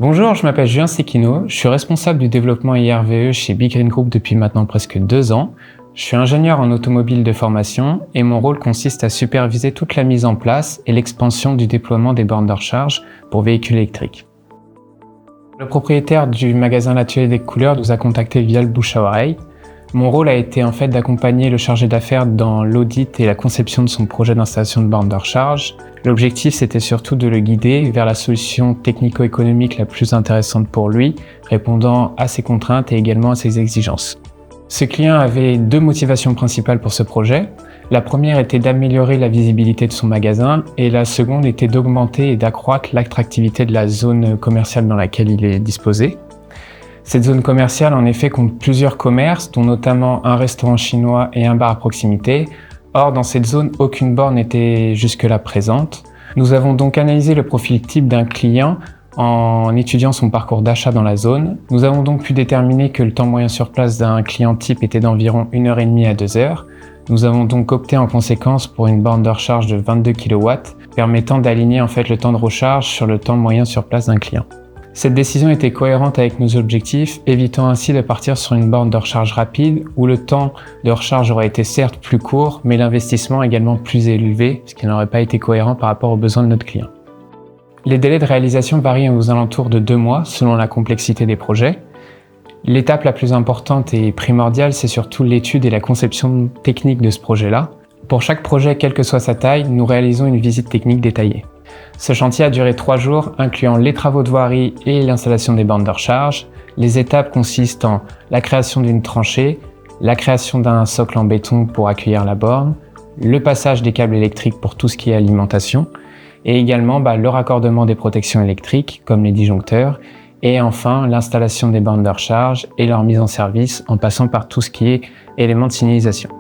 Bonjour, je m'appelle Julien Sekino, je suis responsable du développement IRVE chez Big Green Group depuis maintenant presque 2 ans. Je suis ingénieur en automobile de formation et mon rôle consiste à superviser toute la mise en place et l'expansion du déploiement des bornes de recharge pour véhicules électriques. Le propriétaire du magasin L'Atelier des Couleurs nous a contactés via le bouche à oreille. Mon rôle a été d'accompagner le chargé d'affaires dans l'audit et la conception de son projet d'installation de bornes de recharge. L'objectif, c'était surtout de le guider vers la solution technico-économique la plus intéressante pour lui, répondant à ses contraintes et également à ses exigences. Ce client avait 2 motivations principales pour ce projet. La première était d'améliorer la visibilité de son magasin et la seconde était d'augmenter et d'accroître l'attractivité de la zone commerciale dans laquelle il est disposé. Cette zone commerciale, en effet, compte plusieurs commerces, dont notamment un restaurant chinois et un bar à proximité. Or, dans cette zone, aucune borne n'était jusque-là présente. Nous avons donc analysé le profil type d'un client en étudiant son parcours d'achat dans la zone. Nous avons donc pu déterminer que le temps moyen sur place d'un client type était d'environ 1h30 à 2h. Nous avons donc opté en conséquence pour une borne de recharge de 22 kW, permettant d'aligner le temps de recharge sur le temps moyen sur place d'un client. Cette décision était cohérente avec nos objectifs, évitant ainsi de partir sur une borne de recharge rapide où le temps de recharge aurait été certes plus court, mais l'investissement également plus élevé, ce qui n'aurait pas été cohérent par rapport aux besoins de notre client. Les délais de réalisation varient aux alentours de 2 mois selon la complexité des projets. L'étape la plus importante et primordiale, c'est surtout l'étude et la conception technique de ce projet-là. Pour chaque projet, quelle que soit sa taille, nous réalisons une visite technique détaillée. Ce chantier a duré 3 jours, incluant les travaux de voirie et l'installation des bornes de recharge. Les étapes consistent en la création d'une tranchée, la création d'un socle en béton pour accueillir la borne, le passage des câbles électriques pour tout ce qui est alimentation, et également le raccordement des protections électriques, comme les disjoncteurs, et enfin l'installation des bornes de recharge et leur mise en service en passant par tout ce qui est éléments de signalisation.